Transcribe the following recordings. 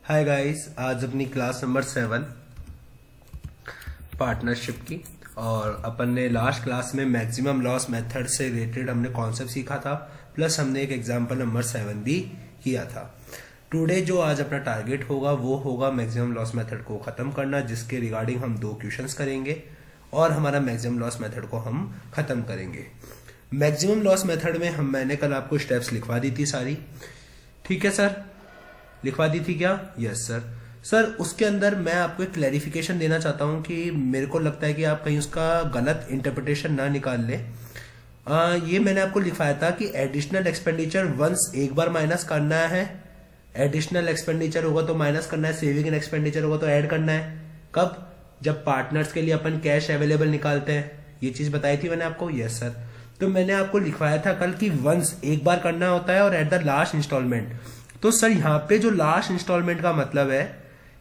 Hi guys, आज अपनी class number 7 partnership की। और अपन ने लास्ट क्लास में मैक्सिमम लॉस मेथड से रिलेटेड हमने कॉन्सेप्ट सीखा था, प्लस हमने एक एग्जांपल नंबर 7 भी किया था। टुडे जो आज अपना टारगेट होगा वो होगा मैक्सिमम लॉस मेथड को खत्म करना, जिसके रिगार्डिंग हम 2 क्वेश्चंस करेंगे और हमारा मैक्सिमम लॉस मेथड को हम खत्म करेंगे। मैक्सिमम लॉस मेथड में मैंने कल आपको स्टेप्स लिखवा दी थी सारी, ठीक है सर? लिखवा दी थी क्या? यस सर उसके अंदर मैं आपको एक क्लैरिफिकेशन देना चाहता हूं कि मेरे को लगता है कि आप कहीं उसका गलत इंटरप्रिटेशन ना निकाल ले। ये मैंने आपको लिखवाया था कि एडिशनल एक्सपेंडिचर वंस एक बार माइनस करना है, एडिशनल एक्सपेंडिचर होगा तो माइनस करना है, सेविंग इन एक्सपेंडिचर होगा तो ऐड करना है। कब? जब पार्टनर्स के लिए अपन कैश अवेलेबल निकालते हैं। ये चीज बताई थी मैंने आपको। Yes sir. तो मैंने आपको लिखवाया था कल कि वंस एक बार करना होता है और एट द लास्ट इंस्टॉलमेंट। तो सर यहाँ पे जो लास्ट इंस्टॉलमेंट का मतलब है,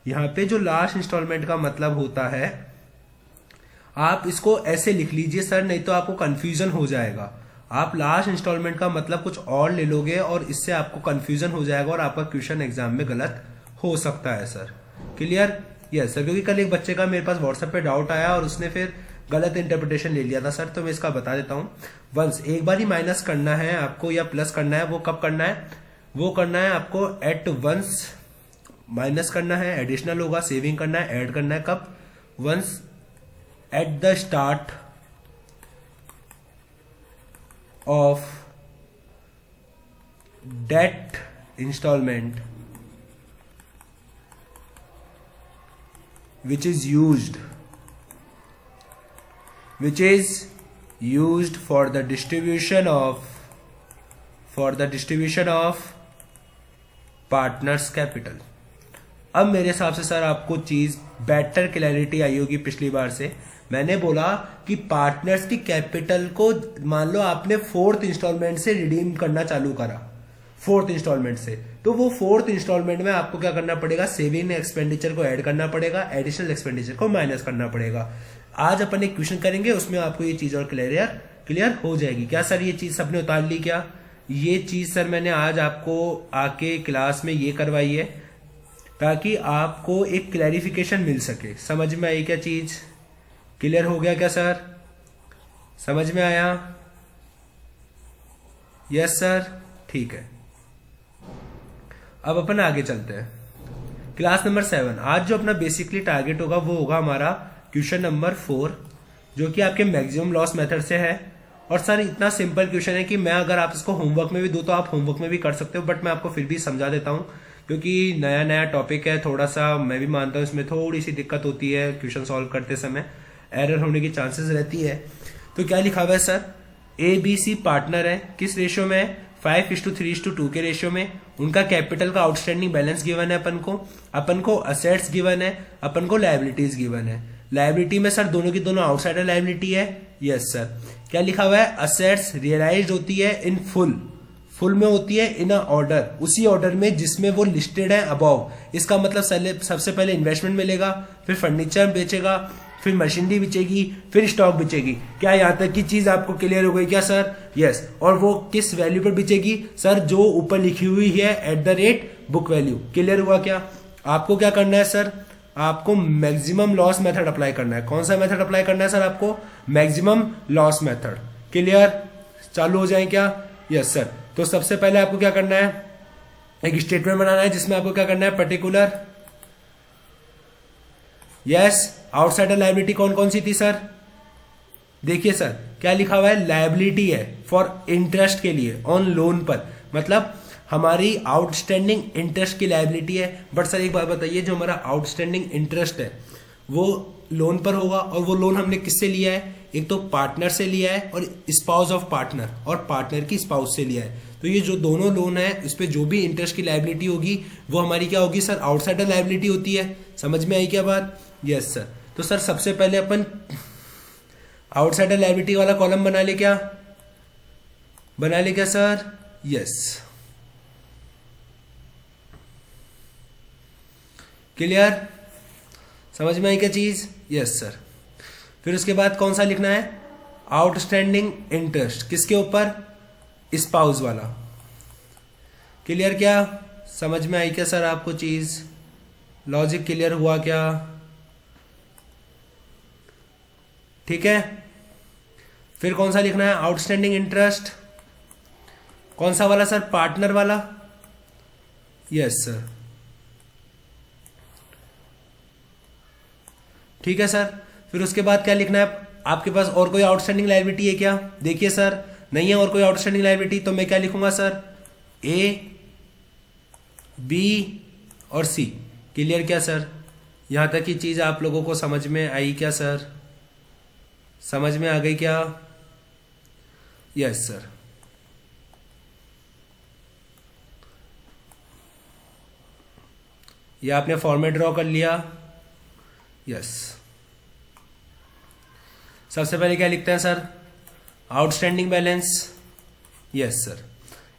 यहाँ पे जो लास्ट इंस्टॉलमेंट का मतलब होता है, आप इसको ऐसे लिख लीजिए सर, नहीं तो आपको कंफ्यूजन हो जाएगा। आप लास्ट इंस्टॉलमेंट का मतलब कुछ और ले लोगे और इससे आपको कंफ्यूजन हो जाएगा और आपका क्वेश्चन एग्जाम में गलत हो सकता है सर। क्लियर? Yes sir. क्योंकि कल एक बच्चे का मेरे पास व्हाट्सएप पे डाउट आया और उसने फिर गलत इंटरप्रिटेशन ले लिया था सर, तो मैं इसका बता देता हूँ। वंस एक बार ही माइनस करना है आपको या प्लस करना है, वो कब करना है? वो करना है आपको एट वंस माइनस करना है, एडिशनल होगा, सेविंग करना है, ऐड करना है। कब? Once at the start of date instalment which is used for the distribution of partners capital. अब मेरे हिसाब से सर आपको चीज बेटर क्लैरिटी आई होगी पिछली बार से। मैंने बोला कि पार्टनर्स की कैपिटल को मान लो आपने 4th इंस्टॉलमेंट से रिडीम करना चालू करा, 4th इंस्टॉलमेंट से, तो वो 4th इंस्टॉलमेंट में आपको क्या करना पड़ेगा? सेविंग एक्सपेंडिचर को ऐड करना पड़ेगा, एडिशनल एक्सपेंडिचर को माइनस करना पड़ेगा। आज अपन एक क्वेश्चन करेंगे, उसमें आपको ये चीज और क्लियर हो जाएगी। क्या सर ये चीज सबने उतार ली क्या? ये चीज सर मैंने आज आपको आके क्लास में ये करवाई है ताकि आपको एक क्लैरिफिकेशन मिल सके। समझ में आई क्या चीज? क्लियर हो गया क्या सर? समझ में आया? यस सर, ठीक है। अब अपन आगे चलते हैं। क्लास नंबर 7 आज जो अपना बेसिकली टारगेट होगा वो होगा हमारा क्वेश्चन नंबर 4, जो कि आपके मैक्सिमम लॉस मेथड से है। और सर इतना सिंपल क्वेश्चन है कि मैं अगर आप इसको होमवर्क में भी दूं तो आप होमवर्क में भी कर सकते हो, बट मैं आपको फिर भी समझा देता हूं क्योंकि नया टॉपिक है। थोड़ा सा मैं भी मानता हूं इसमें थोड़ी सी दिक्कत होती है, क्वेश्चन सॉल्व करते समय एरर होने की चांसेस रहती है। तो क्या लिखा हुआ है सर? ABC पार्टनर है, किस रेशियो में है? 5:3:2 के रेशियो में। उनका कैपिटल का आउटस्टैंडिंग बैलेंस गिवन है अपन को असेट्स गिवन है, अपन को लायबिलिटीज गिवन है। लायबिलिटी में सर दोनों की दोनों आउटसाइडर लायबिलिटी है। Yes sir. क्या लिखा हुआ है? असेट्स रियलाइज्ड होती है इन फुल में होती है इन अ ऑर्डर, उसी ऑर्डर में जिसमें वो लिस्टेड है अबव। इसका मतलब सबसे पहले इन्वेस्टमेंट मिलेगा, फिर फर्नीचर बेचेगा, फिर मशीनरी बिचेगी, फिर स्टॉक बिचेगी। क्या यहां तक की चीज आपको क्लियर हो गई क्या सर? यस। और वो किस वैल्यू पर बिचेगी सर? जो ऊपर लिखी हुई है at the rate book value. Clear हुआ क्या? आपको क्या करना है सर? आपको मैक्सिमम लॉस मेथड अप्लाई करना है। कौन सा मेथड अप्लाई करना है सर आपको? Maximum loss method. क्लियर? चालू हो जाए क्या? Yes sir. तो सबसे पहले आपको क्या करना है? एक स्टेटमेंट बनाना है जिसमें आपको क्या करना है? पर्टिकुलर। यस। आउटसाइडर लायबिलिटी कौन कौन सी थी सर? देखिए सर क्या लिखा हुआ है? लायबिलिटी है फॉर इंटरेस्ट के लिए ऑन लोन पर, मतलब हमारी आउटस्टैंडिंग इंटरेस्ट की लायबिलिटी है। बट सर एक बात बताइए, जो हमारा आउटस्टैंडिंग इंटरेस्ट है वो लोन पर होगा, और वो लोन हमने किससे लिया है? एक तो पार्टनर से लिया है और स्पाउस ऑफ पार्टनर, और पार्टनर की स्पाउस से लिया है। तो ये जो दोनों लोन है इस पे जो भी इंटरेस्ट की लायबिलिटी होगी वो हमारी क्या होगी सर? आउटसाइडर लायबिलिटी होती है। समझ में आई क्या बात? Yes sir. तो सर सबसे पहले अपन आउटसाइडर लायबिलिटी वाला कॉलम बना ले क्या सर? यस। क्लियर? समझ में आई क्या चीज? Yes sir. फिर उसके बाद कौन सा लिखना है? आउटस्टैंडिंग इंटरेस्ट किसके ऊपर? स्पाउस वाला। क्लियर क्या? समझ में आई क्या सर आपको चीज? लॉजिक क्लियर हुआ क्या? ठीक है, फिर कौन सा लिखना है? Outstanding interest. कौन सा वाला सर? पार्टनर वाला। यस सर, ठीक है सर। फिर उसके बाद क्या लिखना है? आपके पास और कोई आउटस्टैंडिंग लायबिलिटी है क्या? देखिए सर, नहीं है और कोई आउटस्टैंडिंग लायबिलिटी, तो मैं क्या लिखूंगा सर? ए, बी और सी। क्लियर क्या सर? यहां तक की चीज आप लोगों को समझ में आई क्या सर? समझ में आ गई क्या? Yes sir. ये आपने फॉर्मेट ड्रॉ कर लिया। यस, सबसे पहले क्या लिखते हैं sir? Outstanding balance. Yes sir,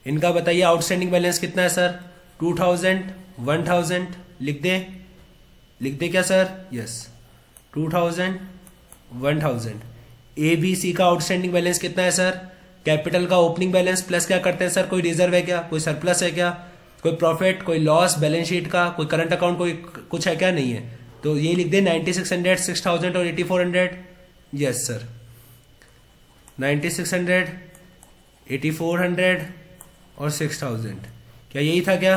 इनका बताइए आउटस्टैंडिंग बैलेंस कितना है सर? 2000, 1000 लिख दे। लिख दे क्या sir? Yes, 2000, 1000। A B C का आउटस्टैंडिंग बैलेंस कितना है सर? कैपिटल का ओपनिंग बैलेंस प्लस क्या करते हैं सर? कोई रिजर्व है क्या? कोई सरप्लस है क्या? कोई प्रॉफिट, कोई लॉस बैलेंस शीट का, कोई करंट अकाउंट, कोई कुछ है क्या? नहीं है। तो ये लिख दे 9600, 6000 और 8400। यस सर, 9600, 8400 और 6000। क्या यही था क्या?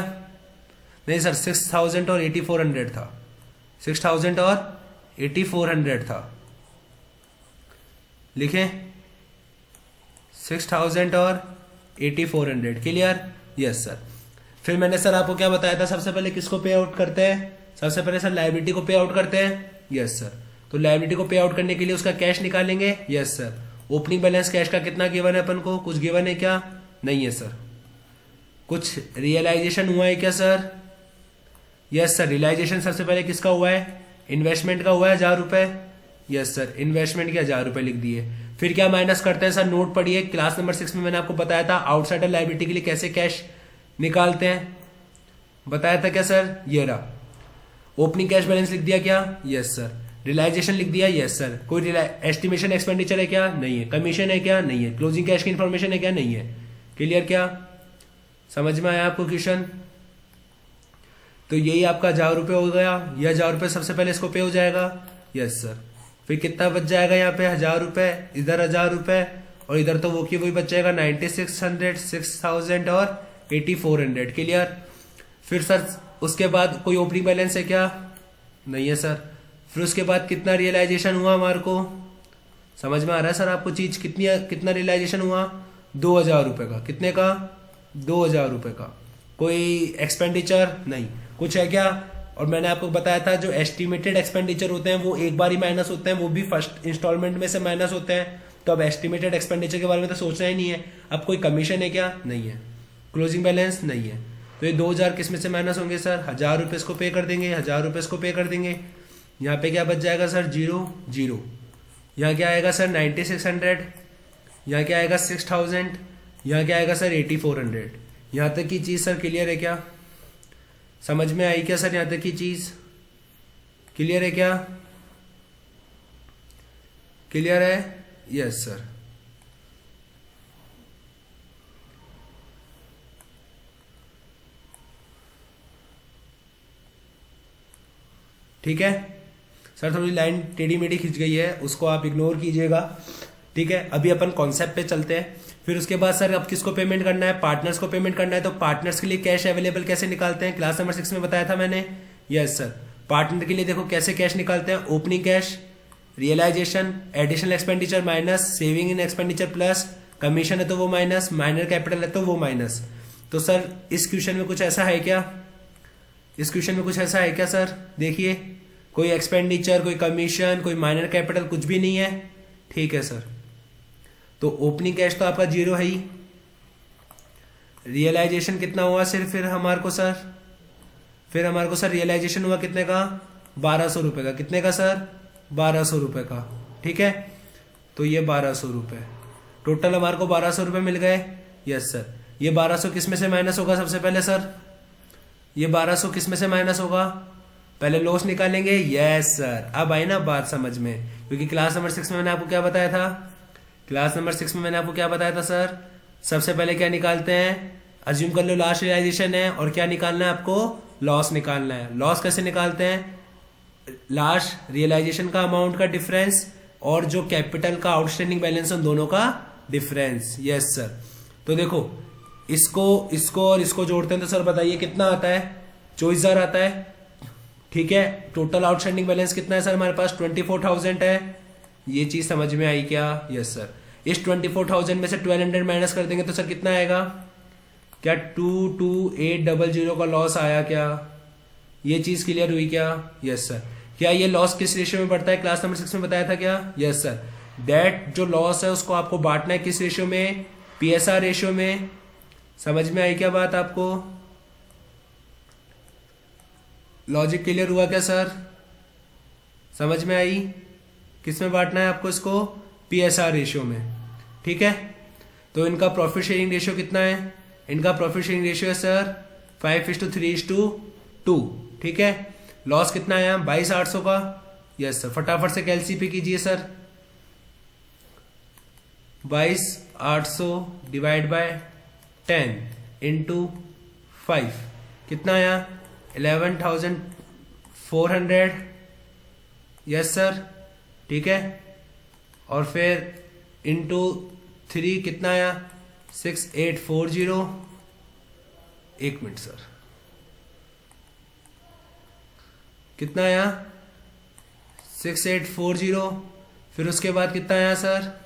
नहीं सर, 6000 और 8400 था। 6000 और 8400 था। लिखें 6000 और 8400। क्लियर? Yes sir. फिर मैंने सर आपको क्या बताया था? सबसे पहले किसको पे आउट करते हैं? सबसे पहले सर लायबिलिटी को पे आउट करते हैं। यस सर, तो लायबिलिटी को पे आउट करने के लिए उसका कैश निकालेंगे। Yes sir. Opening balance cash का कितना गिवन है अपन को? कुछ गिवन है क्या? नहीं है सर। कुछ रियलाइजेशन हुआ है क्या सर? यस सर, रियलाइजेशन सबसे पहले किसका हुआ है? इन्वेस्टमेंट का हुआ है, 1000 रुपए। यस सर, इन्वेस्टमेंट के 1000 रुपए लिख दिए। फिर क्या माइनस करते हैं सर? नोट पढ़िए, क्लास नंबर 6 में मैंने आपको बताया था आउटसाइडर लायबिलिटी के लिए कैसे कैश निकालते हैं। बताया था क्या सर? ये रहा। ओपनिंग कैश बैलेंस लिख दिया क्या? Yes sir. रियलाइजेशन लिख दिया? Yes sir. कोई एस्टिमेशन एक्सपेंडिचर है क्या? नहीं है। कमीशन है क्या? नहीं है। क्लोजिंग कैश की इंफॉर्मेशन है क्या? नहीं है। क्लियर क्या? समझ में आया आपको क्वेश्चन? तो यही आपका 1000 रुपये हो गया। यह 1000 रुपये सबसे पहले इसको पे हो जाएगा। Yes sir. फिर कितना बच जाएगा यहाँ पे? 1000 रुपये, इधर 1000 रुपये और इधर तो वो की वही बच जाएगा 9600, 6000 और 8400। क्लियर? फिर सर उसके बाद कोई ओपनिंग बैलेंस है क्या? नहीं है सर। फिर उसके बाद कितना रियलाइजेशन हुआ हमारे को? समझ में आ रहा है सर आपको चीज? कितना रियलाइजेशन हुआ? 2000 रुपये का। कितने का? 2000 रुपये का। कोई एक्सपेंडिचर नहीं। कुछ है क्या? और मैंने आपको बताया था जो एस्टिमेटेड एक्सपेंडिचर होते हैं वो एक बार ही माइनस होते हैं, वो भी फर्स्ट इंस्टॉलमेंट में से माइनस होते हैं। तो अब एस्टिमेटेड एक्सपेंडिचर के बारे में तो सोचना ही नहीं है। अब कोई कमीशन है क्या? नहीं है। क्लोजिंग बैलेंस नहीं है। तो ये 2000 किस में से माइनस होंगे सर? 1000 रुपये इसको पे कर देंगे, 1000 रुपये इसको पे कर देंगे। यहाँ पे क्या बच जाएगा सर? 0 0। यहाँ क्या आएगा सर? 9600। यहाँ क्या आएगा? 6000। यहाँ क्या आएगा सर? 8400। यहाँ तक की चीज सर क्लियर है क्या? समझ में आई क्या सर? यहाँ तक की चीज क्लियर है क्या? क्लियर है? Yes sir. ठीक है सर, थोड़ी लाइन टेढ़ी मेढ़ी खिंच गई है, उसको आप इग्नोर कीजिएगा। ठीक है, अभी अपन कॉन्सेप्ट पे चलते हैं। फिर उसके बाद सर अब किसको पेमेंट करना है? पार्टनर्स को पेमेंट करना है। तो पार्टनर्स के लिए कैश अवेलेबल कैसे निकालते हैं? क्लास नंबर 6 में बताया था मैंने। Yes sir. पार्टनर के लिए देखो कैसे कैश निकालते हैं। Opening cash, realisation, additional expenditure minus, saving in expenditure plus, commission है तो वो माइनस, माइनर कैपिटल है तो वो माइनस। तो सर इस क्वेश्चन में कुछ ऐसा है क्या? इस क्वेश्चन में कुछ ऐसा है क्या सर? देखिए, कोई एक्सपेंडिचर, कोई कमीशन, कोई माइनर कैपिटल, कुछ भी नहीं है। ठीक है सर। तो ओपनिंग कैश तो आपका 0 है ही। रियलाइजेशन कितना हुआ सिर्फ फिर हमारे को सर? फिर हमारे को सर रियलाइजेशन हुआ कितने का? 1200 रुपये का। कितने का सर? 1200 रुपये का। ठीक है, तो ये 1200 रुपये टोटल हमारे को 1200 रुपये मिल गए। Yes sir. ये 1200 किस में से माइनस होगा? सबसे पहले सर ये 1200 किस में से माइनस होगा? पहले लॉस निकालेंगे। यस सर, अब आई ना बात समझ में, क्योंकि क्लास नंबर 6 में मैंने आपको क्या बताया था? क्लास नंबर 6 में मैंने आपको क्या बताया था सर? सबसे पहले क्या निकालते हैं? अज्यूम कर लो लास्ट रियलाइजेशन है, और क्या निकालना है आपको? लॉस निकालना है। लॉस कैसे निकालते हैं? लास्ट रियलाइजेशन का अमाउंट का डिफरेंस और जो कैपिटल का आउटस्टैंडिंग बैलेंस उन दोनों का डिफरेंस। Yes sir. तो देखो इसको और इसको जोड़ते हैं तो सर बताइए कितना आता है? 24,000 आता है। ठीक है, टोटल आउटस्टैंडिंग बैलेंस कितना है सर हमारे पास? 24,000 है। ये चीज समझ में आई क्या? Yes sir. इस 24,000 में से 1200 माइनस कर देंगे तो सर कितना आएगा? क्या 22800 का लॉस आया क्या? ये चीज क्लियर हुई क्या? Yes sir. क्या ये लॉस किस रेशियो में बढ़ता है? क्लास नंबर 6 में बताया था क्या? Yes sir. दैट जो लॉस है उसको आपको बांटना है किस रेशियो में? पीएसआर रेशियो में। समझ में आई क्या बात आपको? लॉजिक क्लियर हुआ क्या सर? समझ में आई? किस में बांटना है आपको इसको? पीएसआर रेशियो में। ठीक है, तो इनका प्रॉफिट शेयरिंग रेशियो कितना है? इनका प्रॉफिट शेयरिंग रेशियो है सर 5:3:2। ठीक है, लॉस कितना आया? 22,800 का। यस सर, फटाफट से कैलसीपी कीजिए सर। 22,800 डिवाइड बाय 10 इंटू 5 कितना आया? 11,400। Yes sir. ठीक है, और फिर इंटू 3 कितना आया? 6,840। एक मिनट सर, कितना आया? 6,840। फिर उसके बाद कितना आया सर?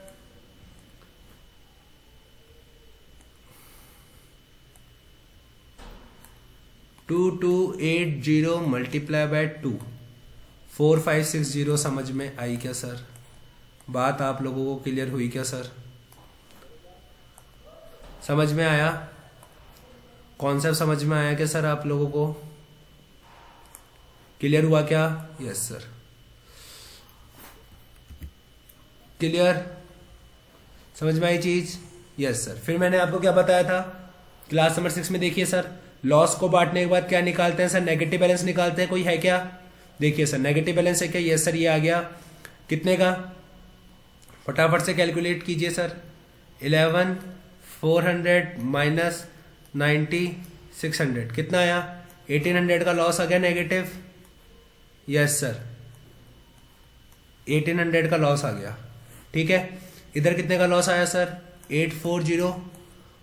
2280 multiply by 2 4560। समझ में आई क्या सर? बात आप लोगों को क्लियर हुई क्या सर? समझ में आया? कॉन्सेप्ट समझ में आया क्या सर आप लोगों को? क्लियर हुआ क्या? Yes sir, clear? समझ में आई चीज? Yes sir. फिर मैंने आपको क्या बताया था क्लास नंबर 6 में? देखिए सर, लॉस को बांटने के बाद क्या निकालते हैं सर? नेगेटिव बैलेंस निकालते हैं। कोई है क्या? देखिए सर, नेगेटिव बैलेंस है क्या? यस सर, ये आ गया। कितने का? फटाफट से कैलकुलेट कीजिए सर। 11,400 माइनस 90,600 कितना आया? 1,800 का लॉस आ गया नेगेटिव। यस सर, 1,800 का लॉस आ गया। ठीक है, इधर कितने का लॉस आया सर? 840।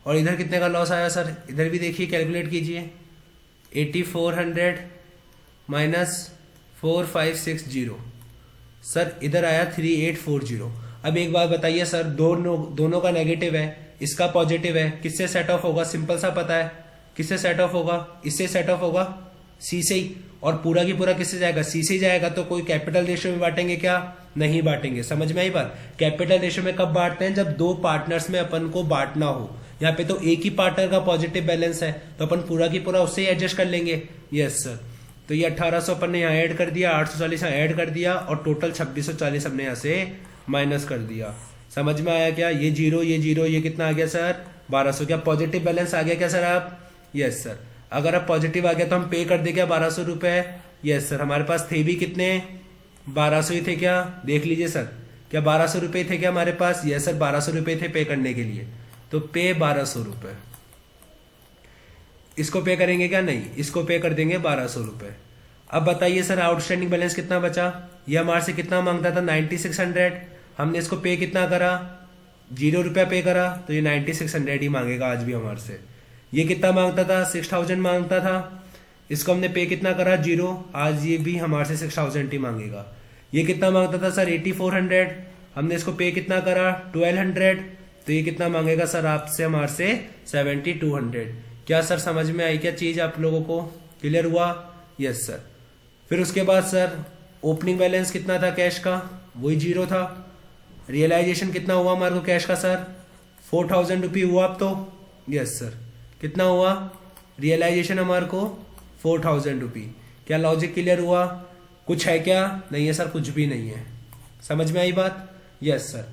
और इधर कितने का लॉस आया सर? इधर भी देखिए, कैलकुलेट कीजिए। 8,400 माइनस 4,560 सर, इधर आया 3,840। अब एक बात बताइए सर, दोनों का नेगेटिव है, इसका पॉजिटिव है, किससे सेट ऑफ होगा? सिंपल सा पता है, किससे सेट ऑफ होगा? इससे सेट ऑफ होगा, सी से ही। और पूरा की पूरा किससे जाएगा? सी से ही जाएगा। तो कोई कैपिटल रेशियो में बांटेंगे क्या? नहीं बांटेंगे। समझ में आई बात? कैपिटल रेशियो में कब बांटते हैं? जब दो पार्टनर्स में अपन को बांटना हो। यहाँ पे तो एक ही पार्टनर का पॉजिटिव बैलेंस है, तो अपन पूरा की पूरा उससे ही एडजस्ट कर लेंगे। Yes sir. तो ये 1800 अपन ने यहाँ ऐड कर दिया, 840 यहाँ ऐड कर दिया, और टोटल 2640 हमने यहाँ से माइनस कर दिया। समझ में आया क्या? ये जीरो, ये जीरो, ये कितना आ गया सर? 1200। क्या पॉजिटिव बैलेंस आ गया क्या सर आप? Yes sir. अगर अब पॉजिटिव आ गया तो हम पे कर दे क्या 1200 रुपए? Yes sir. हमारे पास थे भी कितने? 1200 ही थे क्या? देख लीजिए सर, क्या 1200 रुपए थे क्या हमारे पास? यस सर, 1200 रुपए थे पे करने के लिए। तो पे 1200 रुपए। इसको पे करेंगे क्या? नहीं, इसको पे कर देंगे 1200 रुपए। अब बताइए सर, आउटस्टैंडिंग बैलेंस कितना बचा? ये हमारे से कितना मांगता था? 9600। हमने इसको पे कितना करा? 0 रुपया पे करा, तो ये 9600 ही मांगेगा आज भी हमारे से। ये कितना मांगता था? 6000 मांगता था, इसको हमने पे कितना करा? 0। आज ये भी हमारे से 6000 ही मांगेगा। ये कितना मांगता था सर? 8400। हमने इसको पे कितना करा? 1200। तो ये कितना मांगेगा सर आपसे? हमारे से 7200। क्या सर समझ में आई क्या चीज आप लोगों को? क्लियर हुआ? Yes sir. फिर उसके बाद सर, ओपनिंग बैलेंस कितना था कैश का? वही 0 था। रियलाइजेशन कितना हुआ हमारे को कैश का सर? 4000 रुपये हुआ अब तो। Yes sir. कितना हुआ रियलाइजेशन हमारे को? 4000 रुपये। क्या लॉजिक क्लियर हुआ? कुछ है क्या? नहीं है सर, कुछ भी नहीं है। समझ में आई बात? यस सर,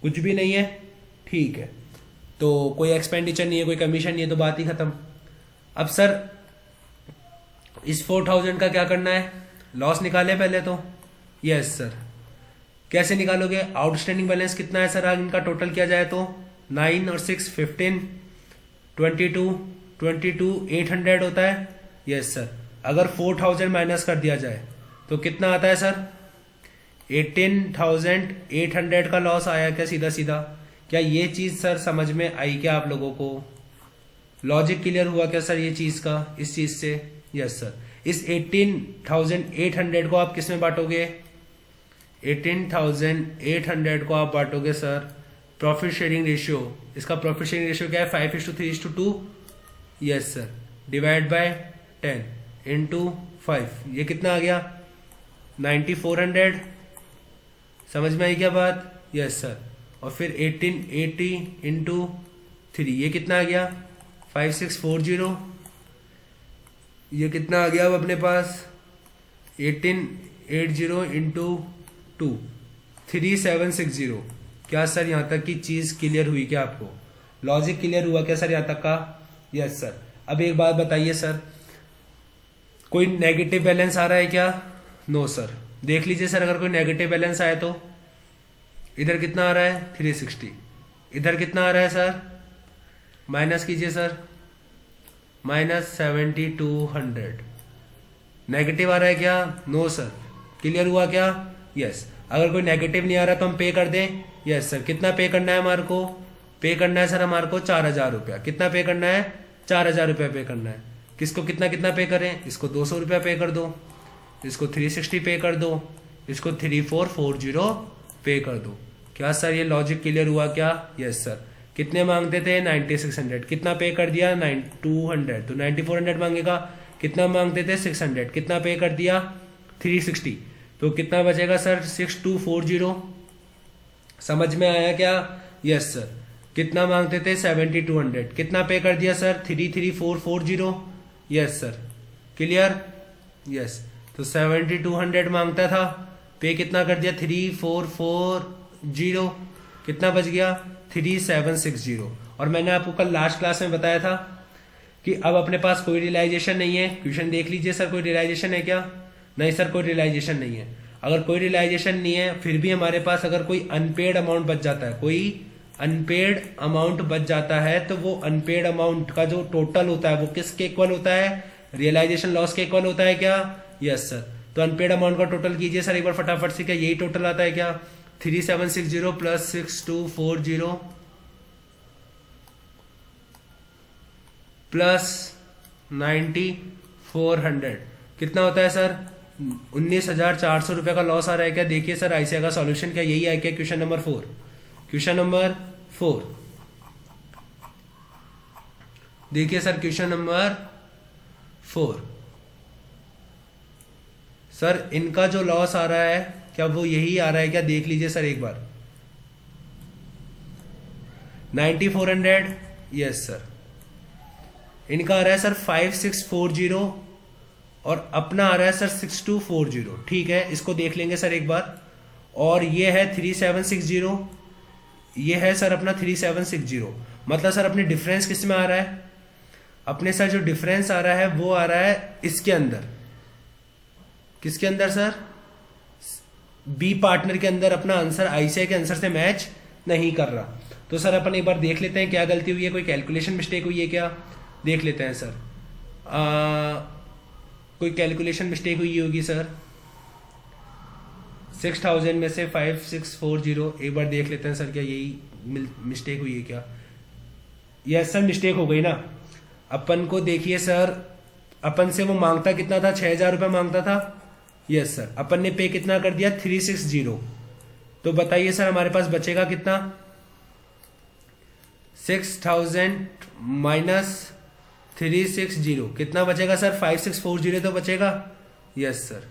कुछ भी नहीं है। ठीक है, तो कोई एक्सपेंडिचर नहीं है, कोई कमीशन नहीं है, तो बात ही खत्म। अब सर इस 4000 का क्या करना है? लॉस निकाले पहले तो। Yes sir. कैसे निकालोगे? आउटस्टैंडिंग बैलेंस कितना है सर आज इनका टोटल किया जाए तो? 9 और 6 15 22 800 होता है। Yes sir. अगर 4000 माइनस कर दिया जाए तो कितना आता है सर? 18,800 का लॉस आया क्या सीधा सीधा? क्या ये चीज सर समझ में आई क्या आप लोगों को? लॉजिक क्लियर हुआ क्या सर ये चीज का, इस चीज से? Yes sir. इस 18,800 को आप किस में बांटोगे? 18,800 को आप बांटोगे सर प्रॉफिट शेयरिंग रेशियो। इसका प्रॉफिट शेयरिंग रेशियो क्या है? 5:3:2। Yes sir. Divide by 10 into 5, ये कितना आ गया? 9,400। समझ में आई क्या बात? Yes sir. और फिर 1880 इंटू 3, ये कितना आ गया? 5640। ये कितना आ गया अब अपने पास? 1880 इंटू 2, 3760। क्या सर यहाँ तक की चीज क्लियर हुई क्या आपको? लॉजिक क्लियर हुआ क्या सर यहाँ तक का? Yes sir. अब एक बात बताइए सर, कोई नेगेटिव बैलेंस आ रहा है क्या? No sir. देख लीजिए सर, अगर कोई नेगेटिव बैलेंस आए तो इधर कितना आ रहा है? 360। इधर कितना आ रहा है सर? माइनस कीजिए सर, -7200। नेगेटिव आ रहा है क्या? No sir. क्लियर हुआ क्या? यस। अगर कोई नेगेटिव नहीं आ रहा तो हम पे कर दें। Yes sir. कितना पे करना है हमारे को? पे करना है सर हमारे को 4000 रुपया। कितना पे करना है? 4000 रुपया पे करना है। किसको कितना कितना पे करें? इसको 200 रुपया पे कर दो, इसको 360 पे कर दो, इसको 3440 पे कर दो। क्या सर ये लॉजिक क्लियर हुआ क्या? Yes sir. कितने मांगते थे? 9600। कितना पे कर दिया? 200। तो 9400 मांगेगा। कितना मांगते थे? 600। कितना पे कर दिया? 360। तो कितना बचेगा सर? 6240। समझ में आया क्या? Yes sir. कितना मांगते थे? 7200। कितना पे कर दिया sir? 33440। Yes sir. Clear? Yes. तो 7200 मांगता था, पे कितना कर दिया? 3440। कितना बच गया? 3760। और मैंने आपको कल लास्ट क्लास में बताया था कि अब अपने पास कोई रियलाइजेशन नहीं है। क्वेश्चन देख लीजिए सर, कोई रियलाइजेशन है क्या? नहीं सर, कोई रियलाइजेशन नहीं है। अगर कोई रियलाइजेशन नहीं है फिर भी हमारे पास अगर कोई अनपेड अमाउंट बच जाता है, कोई अनपेड अमाउंट बच जाता है, तो वो अनपेड अमाउंट का जो टोटल होता है वो किसके इक्वल होता है? रियलाइजेशन लॉस के इक्वल होता है क्या? Yes sir. तो अनपेड अमाउंट का टोटल कीजिए सर एक बार फटाफट से, क्या यही टोटल आता है क्या? 3760 प्लस 6240 प्लस 9400 कितना होता है सर? 19,400 रुपए का लॉस आ रहा है क्या? देखिए सर आईसीआई का सॉल्यूशन क्या यही है क्या? Question number 4। क्वेश्चन नंबर 4 देखिए सर, क्वेश्चन नंबर 4 सर, इनका जो लॉस आ रहा है क्या वो यही आ रहा है क्या? देख लीजिए सर एक बार। 9400। Yes sir. इनका आ रहा है सर 5640 और अपना आ रहा है सर 6240। ठीक है, इसको देख लेंगे सर एक बार। और ये है 3760, ये है सर अपना 3760। मतलब सर अपने डिफरेंस किस में आ रहा है? अपने सर जो डिफरेंस आ रहा है वो आ रहा है इसके अंदर। किसके अंदर सर? बी पार्टनर के अंदर। अपना आंसर आईसीआई के आंसर से मैच नहीं कर रहा। तो सर अपन एक बार देख लेते हैं क्या गलती हुई है, कोई कैलकुलेशन मिस्टेक हुई है क्या? देख लेते हैं सर। कोई कैलकुलेशन मिस्टेक हुई होगी सर। 6000 में से 5640 एक बार देख लेते हैं सर, क्या यही मिस्टेक हुई है क्या? यस सर, मिस्टेक हो गई ना। अपन को देखिए सर, अपन से वो मांगता कितना था? 6000 रुपये मांगता था। Yes sir. अपन ने पे कितना कर दिया? 360। तो बताइए सर हमारे पास बचेगा कितना? 6000 माइनस 360 कितना बचेगा सर? 5640 तो बचेगा। यस सर,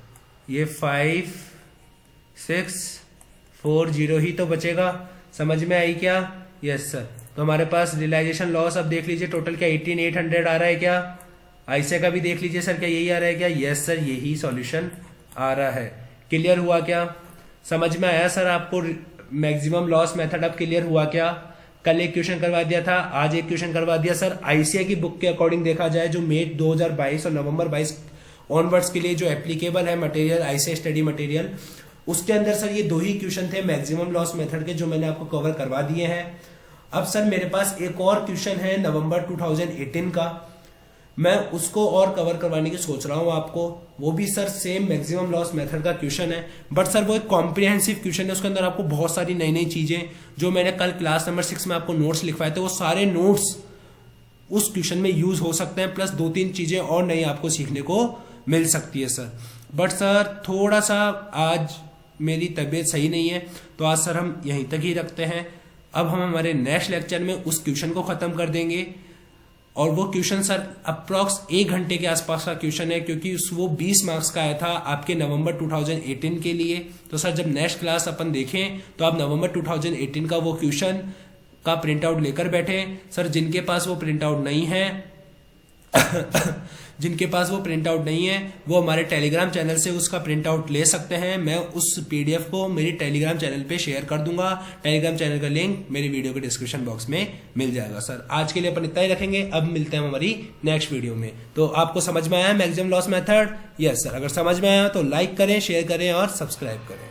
ये 5640 ही तो बचेगा। समझ में आई क्या? Yes sir. तो हमारे पास रियलाइजेशन लॉस अब देख लीजिए टोटल क्या 18800 आ रहा है क्या? आईसीआई का भी देख लीजिए सर, क्या यही आ रहा है क्या? यस सर, यही सॉल्यूशन आ रहा है। क्लियर हुआ क्या? समझ में आया सर आपको? मैक्सिमम लॉस मेथड अब क्लियर हुआ क्या? कल एक क्वेश्चन करवा दिया था, आज एक क्वेश्चन करवा दिया सर। आईसीआई की बुक के अकॉर्डिंग देखा जाए, जो मई 2022 और नवंबर 22 ऑनवर्ड्स के लिए जो एप्लीकेबल है मटेरियल, आईसीआई स्टडी मटेरियल, उसके अंदर सर ये 2 ही क्वेश्चन थे मैक्सिमम लॉस मेथड के, जो मैंने आपको कवर करवा दिए हैं। अब सर मेरे पास एक और क्वेश्चन है नवंबर 2018 का, मैं उसको और कवर करवाने की सोच रहा हूँ आपको। वो भी sir same maximum loss method का क्वेश्चन है, बट सर वो एक कॉम्प्रिहेंसिव क्वेश्चन है। उसके अंदर आपको बहुत सारी नई नई चीजें, जो मैंने कल क्लास नंबर 6 में आपको नोट्स लिखवाए थे, वो सारे नोट्स उस क्वेश्चन में यूज हो सकते हैं, प्लस 2-3 चीजें और नई आपको सीखने को मिल सकती है सर। बट सर थोड़ा सा आज मेरी तबीयत सही नहीं है, तो आज सर हम यहीं तक ही रखते हैं। अब हम हमारे नेक्स्ट लेक्चर में उस क्वेश्चन को खत्म कर देंगे, और वो क्वेश्चन सर अप्रॉक्स 1 घंटे के आसपास का क्वेश्चन है, क्योंकि वो 20 मार्क्स का आया था आपके नवंबर 2018 के लिए। तो सर जब नेक्स्ट क्लास अपन देखें तो आप नवंबर 2018 का वो क्वेश्चन का प्रिंट आउट लेकर बैठे। सर जिनके पास वो प्रिंट आउट नहीं है जिनके पास वो प्रिंट आउट नहीं है, वो हमारे टेलीग्राम चैनल से उसका प्रिंट आउट ले सकते हैं। मैं उस पीडीएफ को मेरी टेलीग्राम चैनल पे शेयर कर दूंगा। टेलीग्राम चैनल का लिंक मेरी वीडियो के डिस्क्रिप्शन बॉक्स में मिल जाएगा। सर आज के लिए अपन इतना ही रखेंगे, अब मिलते हैं हमारी नेक्स्ट वीडियो में। तो आपको समझ में आया maximum loss method? Yes sir. अगर समझ में आया तो लाइक करें, शेयर करें और सब्सक्राइब करें।